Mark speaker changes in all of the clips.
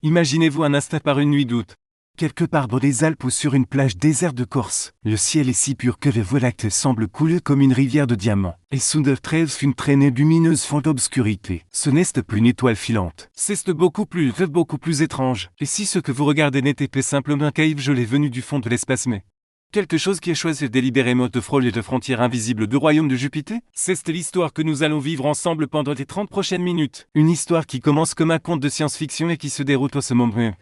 Speaker 1: Imaginez-vous un instant par une nuit d'août. Quelque part dans les Alpes ou sur une plage déserte de Corse, le ciel est si pur que les voies lactées semblent couler comme une rivière de diamants. Et sous de trails une traînée lumineuse fond d'obscurité. Ce n'est plus une étoile filante. C'est beaucoup plus étrange. Et si ce que vous regardez n'était pas simplement caïve gelé venu du fond de l'espace mais quelque chose qui a choisi délibérément de frôler les frontières invisibles du royaume de Jupiter? C'est l'histoire que nous allons vivre ensemble pendant les 30 prochaines minutes. Une histoire qui commence comme un conte de science-fiction et qui se déroule à ce moment.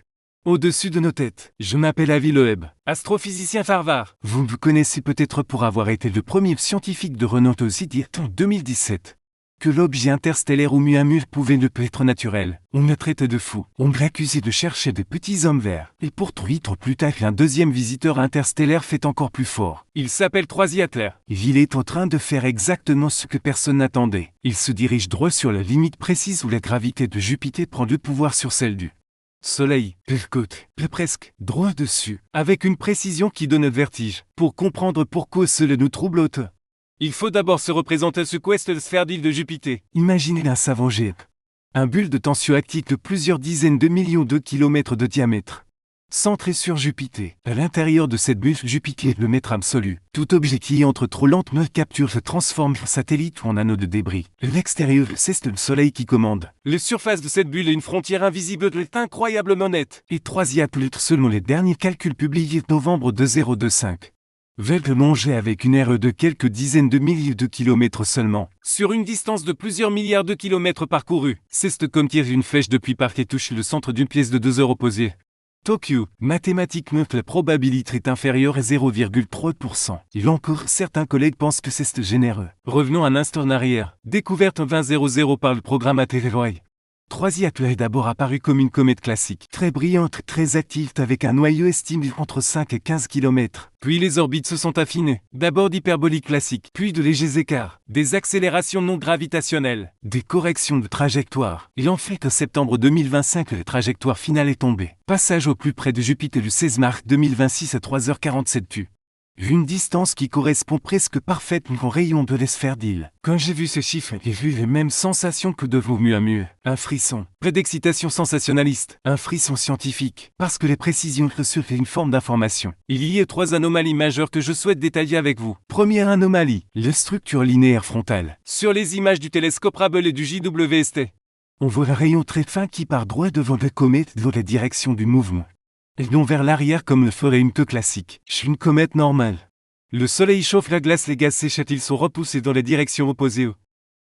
Speaker 1: Au-dessus de nos têtes, je m'appelle Avi Loeb, astrophysicien Harvard. Vous me connaissez peut-être pour avoir été le premier scientifique de renom aux idées en 2017. Que l'objet interstellaire ou mieux pouvait ne pas être naturel. On me traitait de fou. On m'accusait de chercher des petits hommes verts. Et pour 3 ans plus tard, un deuxième visiteur interstellaire fait encore plus fort. Il s'appelle Troisiatler. Il est en train de faire exactement ce que personne n'attendait. Il se dirige droit sur la limite précise où la gravité de Jupiter prend le pouvoir sur celle du Soleil, presque, droit dessus, avec une précision qui donne le vertige. Pour comprendre pourquoi cela nous trouble autant, il faut d'abord se représenter ce qu'est la sphère d'île de Jupiter. Imaginez un savant jet. Un bulle de tensioactique de plusieurs dizaines de millions de kilomètres de diamètre. Centré sur Jupiter. À l'intérieur de cette bulle, Jupiter est le maître absolu. Tout objet qui entre trop lentement capture se transforme en satellite ou en anneau de débris. L'extérieur, c'est le Soleil qui commande. La surface de cette bulle est une frontière invisible est incroyablement nette. Et 3 selon les derniers calculs publiés novembre 2025. Veulent longer avec une aire de quelques dizaines de milliers de kilomètres seulement. Sur une distance de plusieurs milliards de kilomètres parcourus. C'est comme tirer une flèche depuis Parc et toucher le centre d'une pièce de 2 heures opposées. Tokyo, mathématiquement la probabilité est inférieure à 0,3%. Il encore certains collègues pensent que c'est généreux. Revenons un instant en arrière. Découverte en 2000 par le programme Atterroy. Troisiatler est d'abord apparu comme une comète classique, très brillante, très active avec un noyau estimé entre 5 et 15 km. Puis les orbites se sont affinées, d'abord d'hyperboliques classiques, puis de légers écarts, des accélérations non gravitationnelles, des corrections de trajectoire. Il en fait qu'en septembre 2025 la trajectoire finale est tombée. Passage au plus près de Jupiter le 16 mars 2026 à 3h47 tu. Une distance qui correspond presque parfaitement au rayon de la sphère d'île. Quand j'ai vu ce chiffre, j'ai vu les mêmes sensations que de vos mieux à mieux. Un frisson. Près d'excitation sensationnaliste. Un frisson scientifique. Parce que les précisions reçoivent une forme d'information. Il y a 3 anomalies majeures que je souhaite détailler avec vous. Première anomalie. La structure linéaire frontale. Sur les images du télescope Hubble et du JWST. On voit un rayon très fin qui part droit devant la comète dans la direction du mouvement. Et non vers l'arrière comme le ferait une queue classique. Une comète normale. Le Soleil chauffe la glace, les gaz séchent, ils sont repoussés dans les directions opposées au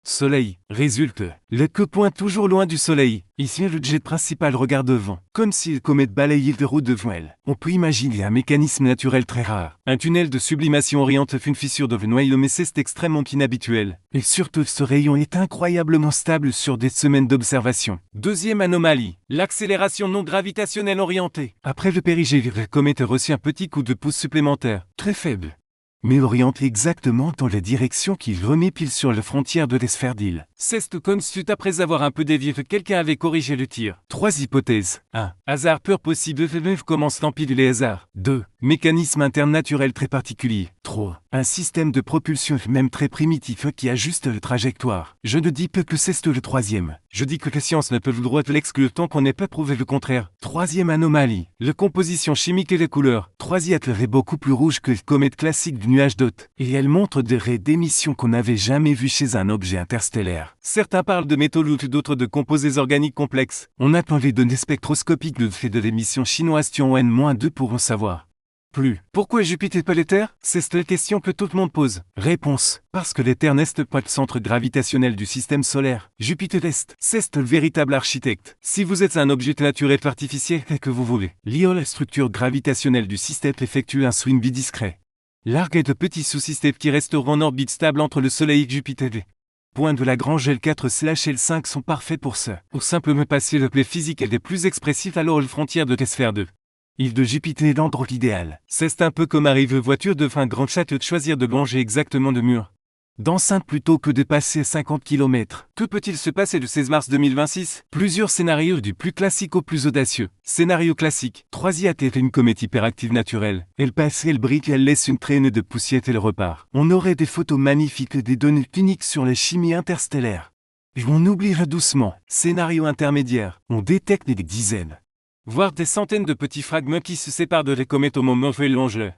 Speaker 1: Soleil. Résulte, la queue pointe toujours loin du Soleil. Ici le jet principal regarde devant, comme si la comète balayait le route devant elle. On peut imaginer un mécanisme naturel très rare. Un tunnel de sublimation oriente une fissure de le noyau, mais c'est extrêmement inhabituel. Et surtout ce rayon est incroyablement stable sur des semaines d'observation. Deuxième anomalie, l'accélération non gravitationnelle orientée. Après le périgée, la comète a reçu un petit coup de pouce supplémentaire, très faible, mais orienté exactement dans la direction qui remet pile sur la frontière de la sphère d'île. C'est comme suite après avoir un peu dévié que quelqu'un avait corrigé le tir. 3 hypothèses. 1. Hasard pur possible, commence l'empire les hasards. 2. Mécanisme interne naturel très particulier. 3. Un système de propulsion même très primitif qui ajuste la trajectoire. Je ne dis pas que c'est le troisième. Je dis que les sciences ne peuvent le droit de l'exclure tant qu'on n'ait pas prouvé le contraire. Troisième anomalie. La composition chimique et les couleurs. Troisiatler est beaucoup plus rouge que les comètes classiques du nuage d'hôte. Et elle montre des raies d'émission qu'on n'avait jamais vues chez un objet interstellaire. Certains parlent de métaux lourds, d'autres de composés organiques complexes. On attend les données spectroscopiques de fait de l'émission chinoise Tianwen-2 pour en savoir plus. Pourquoi Jupiter pas l'éther? C'est la question que tout le monde pose. Réponse. Parce que l'éther n'est pas le centre gravitationnel du système solaire. Jupiter est, c'est le véritable architecte. Si vous êtes un objet naturel artificiel que vous voulez, lié à la structure gravitationnelle du système effectue un swing bidiscret. Largue de petits sous-systèmes qui resteront en orbite stable entre le Soleil et Jupiter. Points de Lagrange L4/L5 sont parfaits pour ça. Pour simplement passer le play physique et des plus expressifs alors les frontières de la sphère 2. Île de Jupiter est l'endroit idéal. C'est un peu comme arrive voiture de fin grand château de choisir de longer exactement de mur d'enceinte plutôt que de passer 50 km. Que peut-il se passer le 16 mars 2026? Plusieurs scénarios du plus classique au plus audacieux. Scénario classique. Troisiatler est une comète hyperactive naturelle. Elle passe, elle brille, elle laisse une traînée de poussière et elle repart. On aurait des photos magnifiques et des données cliniques sur la chimie interstellaire. Et on oubliera doucement. Scénario intermédiaire. On détecte des dizaines Voir des centaines de petits fragments qui se séparent de les comètes au moment où elles longent le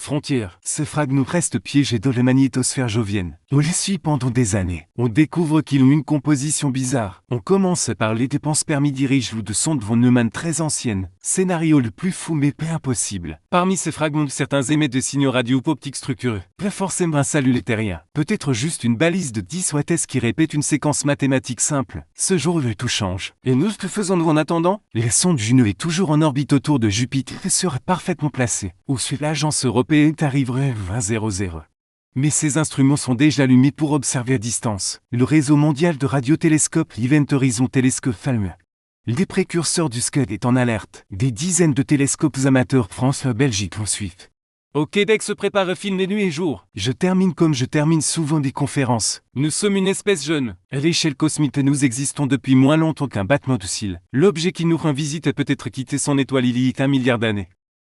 Speaker 1: frontière. Ces fragments restent piégés dans la magnétosphère jovienne. On les suit pendant des années. On découvre qu'ils ont une composition bizarre. On commence par les dépenses permis dirige ou de sondes von Neumann très anciennes. Scénario le plus fou mais pas impossible. Parmi ces fragments, certains émettent des signaux radio ou optiques structureux. Pas forcément un salut terrien. Peut-être juste une balise de 10 watts qui répète une séquence mathématique simple. Ce jour, tout change. Et nous, que faisons-nous en attendant? La sonde Juno est toujours en orbite autour de Jupiter et sera parfaitement placée. Où suit l'agence européenne arriverait 2000. Mais ces instruments sont déjà allumés pour observer à distance. Le réseau mondial de radiotélescopes Event Horizon Telescope Falme. Les précurseurs du SCUD est en alerte. Des dizaines de télescopes amateurs France-Belgique en suivent. Au Québec se prépare à filmer nuit et jour. Je termine comme je termine souvent des conférences. Nous sommes une espèce jeune. À l'échelle cosmique, nous existons depuis moins longtemps qu'un battement de cils. L'objet qui nous rend visite a peut-être quitté son étoile il y a 1 milliard d'années.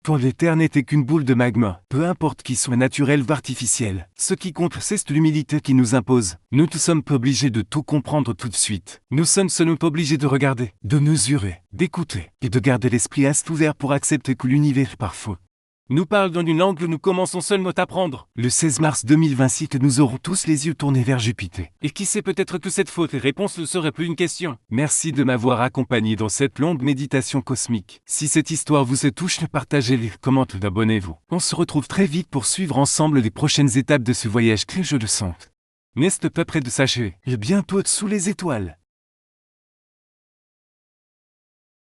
Speaker 1: Quand la Terre n'était qu'une boule de magma, peu importe qu'il soit naturel ou artificiel, ce qui compte c'est l'humilité qui nous impose. Nous ne sommes pas obligés de tout comprendre tout de suite. Nous sommes seulement obligés de regarder, de mesurer, d'écouter, et de garder l'esprit assez ouvert pour accepter que l'univers est parfois nous parle dans une langue où nous commençons seulement à apprendre. Le 16 mars 2026, nous aurons tous les yeux tournés vers Jupiter. Et qui sait, peut-être que cette faute réponse ne serait plus une question. Merci de m'avoir accompagné dans cette longue méditation cosmique. Si cette histoire vous touche, partagez-les, commentez, abonnez-vous. On se retrouve très vite pour suivre ensemble les prochaines étapes de ce voyage que je le sens. N'est-ce pas près de s'achever? Et bientôt sous les étoiles.